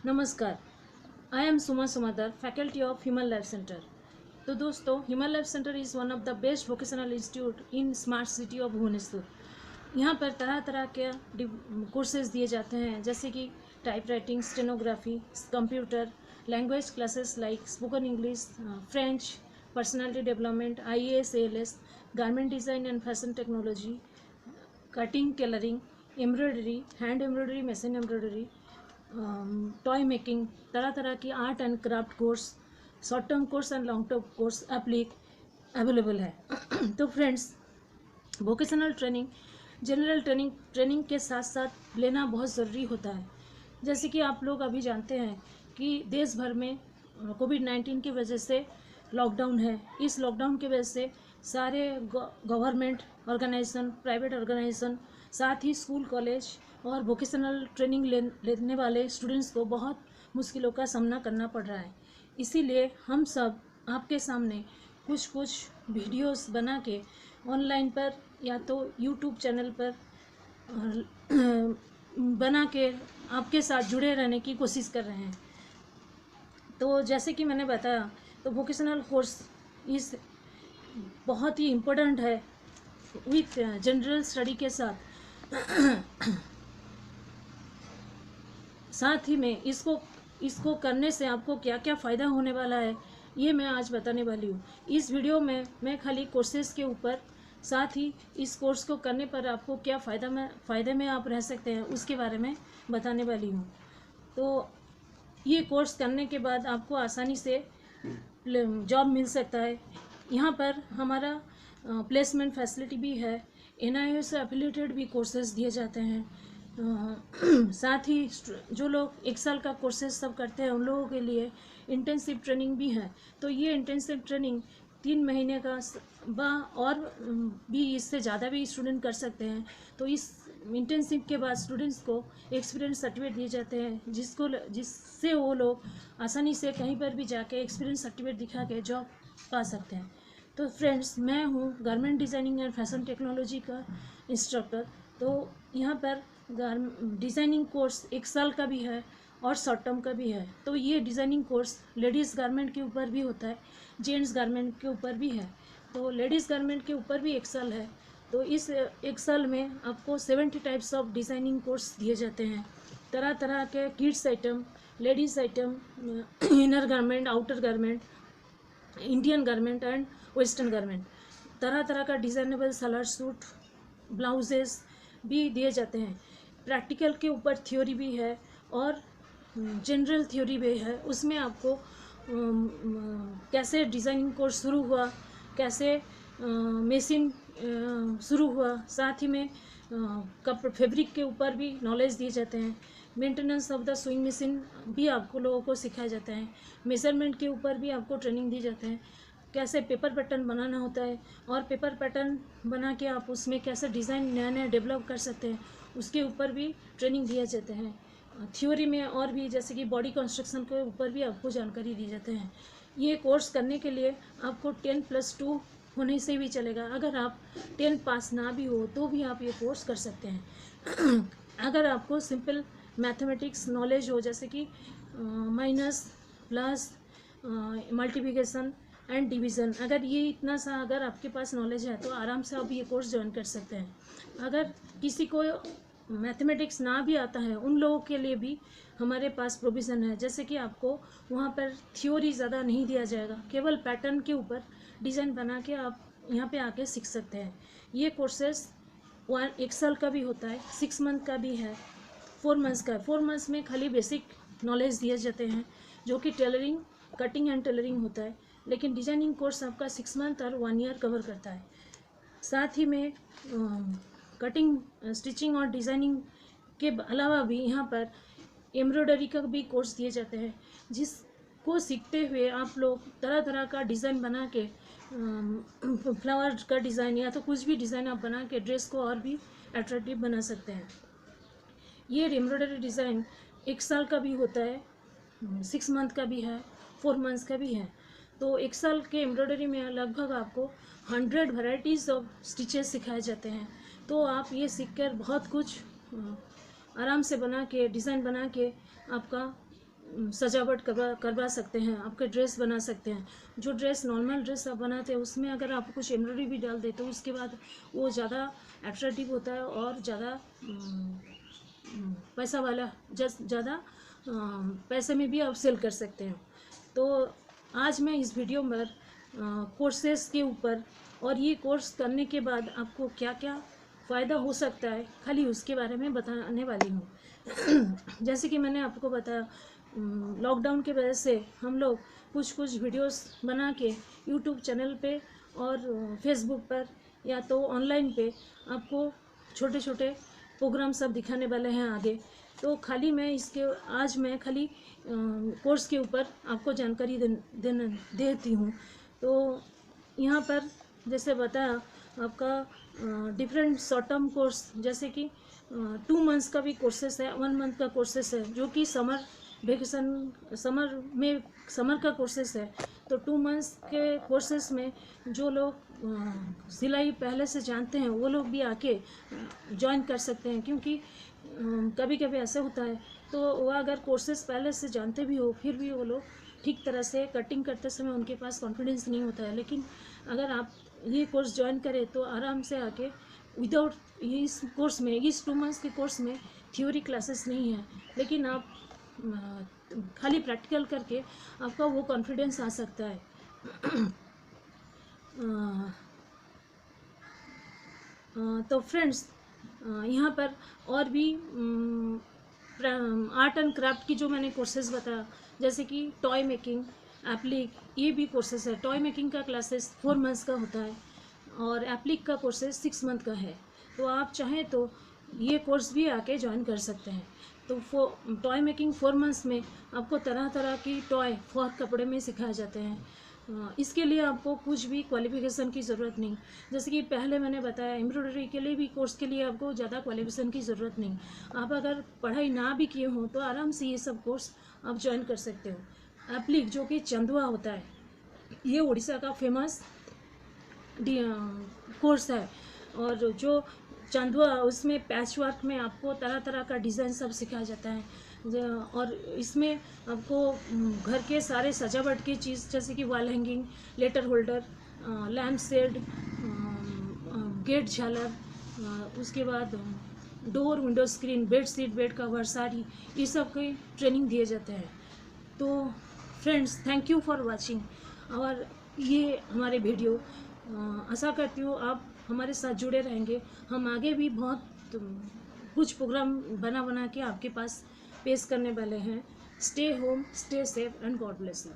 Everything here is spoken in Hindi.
नमस्कार। I am Suma Sumadar, faculty of human life centre. तो दोस्तों, human life centre is one of the best vocational institute in smart city of Bhubaneswar. यहाँ पर तरह तरह के कोर्सेज दिए जाते हैं, जैसे कि type writing, stenography, computer, language classes like spoken English, French, personality development, IAS, ALS, garment design and fashion technology, cutting, tailoring, embroidery, hand embroidery, machine embroidery, toy making, तरह तरह की art and craft course, short term course and long term course available है। तो friends, vocational training general training के साथ साथ लेना बहुत ज़रूरी होता है। जैसे कि आप लोग अभी जानते हैं कि देश भर में कोविड-19 की वजह से लॉकडाउन है। इस लॉकडाउन की वजह से सारे गवर्नमेंट ऑर्गेनाइजेशन, प्राइवेट ऑर्गेनाइजेशन, साथ ही स्कूल, कॉलेज और वोकेशनल ट्रेनिंग लेने वाले स्टूडेंट्स को बहुत मुश्किलों का सामना करना पड़ रहा है। इसीलिए हम सब आपके सामने कुछ कुछ वीडियोस बना के ऑनलाइन पर या तो यूट्यूब चैनल पर बना के आपके साथ जुड़े रहने की कोशिश कर रहे हैं। तो जैसे कि मैंने बताया, तो वोकेशनल कोर्स इस बहुत ही इम्पोर्टेंट है विथ जनरल स्टडी के साथ ही में इसको करने से आपको क्या क्या फ़ायदा होने वाला है, ये मैं आज बताने वाली हूँ। इस वीडियो में मैं खाली कोर्सेज़ के ऊपर, साथ ही इस कोर्स को करने पर आपको क्या फ़ायदे में आप रह सकते हैं, उसके बारे में बताने वाली हूँ। तो ये कोर्स करने के बाद आपको आसानी से जॉब मिल सकता है। यहाँ पर हमारा प्लेसमेंट फैसिलिटी भी है। NIO से एफिलिएटेड भी कोर्सेज दिए जाते हैं। साथ ही जो लोग 1 साल का कोर्सेज सब करते हैं, उन लोगों के लिए इंटेंसिव ट्रेनिंग भी है। तो ये इंटेंसिव ट्रेनिंग 3 महीने का और भी इससे ज़्यादा भी स्टूडेंट कर सकते हैं। तो इस इंटेंसिव के बाद स्टूडेंट्स को एक्सपीरियंस सर्टिफिकेट दिए जाते हैं, जिससे वो लोग आसानी से कहीं पर भी जाके एक्सपीरियंस सर्टिफिकेट दिखा के जॉब पा सकते हैं। तो फ्रेंड्स, मैं हूँ garment designing and fashion technology का इंस्ट्रक्टर। तो यहाँ पर डिज़ाइनिंग कोर्स 1 साल का भी है और शॉर्ट टर्म का भी है। तो ये डिज़ाइनिंग कोर्स लेडीज़ गारमेंट के ऊपर भी होता है, जेंट्स गारमेंट के ऊपर भी है। तो लेडीज़ गारमेंट के ऊपर भी 1 साल है। तो इस 1 साल में आपको 70 टाइप्स ऑफ डिज़ाइनिंग कोर्स दिए जाते हैं। तरह तरह के kids item, ladies item, inner garment, outer garment, Indian garment and western garment, तरह तरह का डिज़ाइनेबल सलवार सूट, ब्लाउजेस भी दिए जाते हैं। प्रैक्टिकल के ऊपर थ्योरी भी है और जनरल थ्योरी भी है। उसमें आपको कैसे डिज़ाइनिंग कोर्स शुरू हुआ, कैसे मशीन शुरू हुआ, साथ ही में फैब्रिक के ऊपर भी नॉलेज दिए जाते हैं। Maintenance of the sewing machine भी आपको लोगों को सिखाया जाता है। मेजरमेंट के ऊपर भी आपको ट्रेनिंग दी जाते हैं, कैसे पेपर पैटर्न बनाना होता है और पेपर पैटर्न बना के आप उसमें कैसे डिज़ाइन नया नया डेवलप कर सकते हैं, उसके ऊपर भी ट्रेनिंग दिए जाते हैं। थ्योरी में और भी, जैसे कि बॉडी कंस्ट्रक्शन के ऊपर भी आपको जानकारी दी जाते हैं। ये कोर्स करने के लिए आपको 10+2 होने से भी चलेगा। अगर आप 10 पास ना भी हो तो भी आप ये कोर्स कर सकते हैं। अगर आपको सिंपल मैथमेटिक्स नॉलेज हो, जैसे कि minus, plus, multiplication and division, अगर ये इतना सा अगर आपके पास नॉलेज है तो आराम से आप ये कोर्स ज्वाइन कर सकते हैं। अगर किसी को मैथमेटिक्स ना भी आता है, उन लोगों के लिए भी हमारे पास प्रोविज़न है। जैसे कि आपको वहाँ पर थ्योरी ज़्यादा नहीं दिया जाएगा, केवल पैटर्न के ऊपर डिज़ाइन बना के आप यहाँ पे आके सीख सकते हैं। ये कोर्सेस 1 साल का भी होता है, 6 मंथ का भी है, 4 मंथ्स का है। 4 मंथ्स में खाली बेसिक नॉलेज दिए जाते हैं, जो कि टेलरिंग, कटिंग एंड टेलरिंग होता है। लेकिन डिज़ाइनिंग कोर्स आपका 6 मंथ और 1 ईयर कवर करता है। साथ ही में कटिंग, स्टिचिंग और डिज़ाइनिंग के अलावा भी यहाँ पर एम्ब्रॉयडरी का भी कोर्स दिए जाते हैं, जिसको सीखते हुए आप लोग तरह तरह का डिज़ाइन बना के, फ्लावर का डिज़ाइन या तो कुछ भी डिज़ाइन आप बना के ड्रेस को और भी अट्रैक्टिव बना सकते हैं। ये एम्ब्रॉयडरी डिज़ाइन 1 साल का भी होता है, 6 मंथ का भी है, 4 मंथ्स का भी है। तो 1 साल के एम्ब्रॉयडरी में लगभग आपको 100 वैरायटीज़ ऑफ स्टिचेस सिखाए जाते हैं। तो आप ये सीखकर बहुत कुछ आराम से बना के, डिज़ाइन बना के आपका सजावट करवा सकते हैं, आपके ड्रेस बना सकते हैं। जो ड्रेस नॉर्मल ड्रेस आप बनाते हैं उसमें अगर आप कुछ एम्ब्रॉयडरी भी डाल देते हो उसके बाद वो ज़्यादा अट्रैक्टिव होता है और ज़्यादा पैसा वाला ज़्यादा पैसे में भी आप सेल कर सकते हैं। तो आज मैं इस वीडियो में कोर्सेस के ऊपर और ये कोर्स करने के बाद आपको क्या क्या फ़ायदा हो सकता है खाली उसके बारे में बताने वाली हूँ। जैसे कि मैंने आपको बताया लॉकडाउन की वजह से हम लोग कुछ वीडियोस बना के यूट्यूब चैनल पे और फेसबुक पर या तो ऑनलाइन पे आपको छोटे छोटे प्रोग्राम सब दिखाने वाले हैं आगे। तो खाली मैं आज मैं खाली कोर्स के ऊपर आपको जानकारी देती हूँ। तो यहाँ पर जैसे बताया आपका डिफरेंट शॉर्ट टर्म कोर्स जैसे कि 2 मंथ्स का भी कोर्सेस है, 1 मंथ का कोर्सेस है जो कि समर का कोर्सेस है। तो 2 मंथ्स के कोर्सेस में जो लोग सिलाई पहले से जानते हैं वो लोग भी आके ज्वाइन कर सकते हैं, क्योंकि कभी कभी ऐसा होता है तो वह अगर कोर्सेस पहले से जानते भी हो फिर भी वो लोग ठीक तरह से कटिंग करते समय उनके पास कॉन्फिडेंस नहीं होता है। लेकिन अगर आप ये कोर्स ज्वाइन करें तो आराम से आके विदाउट इस कोर्स में, इस 2 मंथ्स के कोर्स में थ्योरी क्लासेस नहीं है, लेकिन आप खाली प्रैक्टिकल करके आपका वो कॉन्फिडेंस आ सकता है। तो फ्रेंड्स यहाँ पर और भी आर्ट एंड क्राफ्ट की जो मैंने कोर्सेज बताया जैसे कि टॉय मेकिंग, एप्लिक, ये भी कोर्सेज है। टॉय मेकिंग का क्लासेस 4 मंथ्स का होता है और एप्लिक का कोर्सेज 6 मंथ का है। तो आप चाहें तो ये कोर्स भी आके ज्वाइन कर सकते हैं। तो टॉय मेकिंग 4 मंथ्स में आपको तरह तरह की टॉय फॉर कपड़े में सिखाए जाते हैं। इसके लिए आपको कुछ भी क्वालिफिकेशन की ज़रूरत नहीं। जैसे कि पहले मैंने बताया एम्ब्रॉयडरी के लिए भी कोर्स के लिए आपको ज़्यादा क्वालिफिकेशन की ज़रूरत नहीं। आप अगर पढ़ाई ना भी किए हों तो आराम से ये सब कोर्स आप ज्वाइन कर सकते हो। एप्लिक जो कि चंदुआ होता है, ये उड़ीसा का फेमस कोर्स है और जो चंदुआ उसमें पैच वर्क में आपको तरह तरह का डिज़ाइन सब सिखाया जाता है। और इसमें आपको घर के सारे सजावट की चीज़ जैसे कि wall hanging, letter holder, lamp shade, gate झालर, उसके बाद door window screen, bed sheet, bed cover, sari, ये सब की ट्रेनिंग दिए जाते हैं। तो friends thank you for watching और ये हमारे वीडियो। आशा करती हूँ आप हमारे साथ जुड़े रहेंगे। हम आगे भी बहुत कुछ प्रोग्राम बना के आपके पास पेश करने वाले हैं। Stay home, stay safe and God bless you.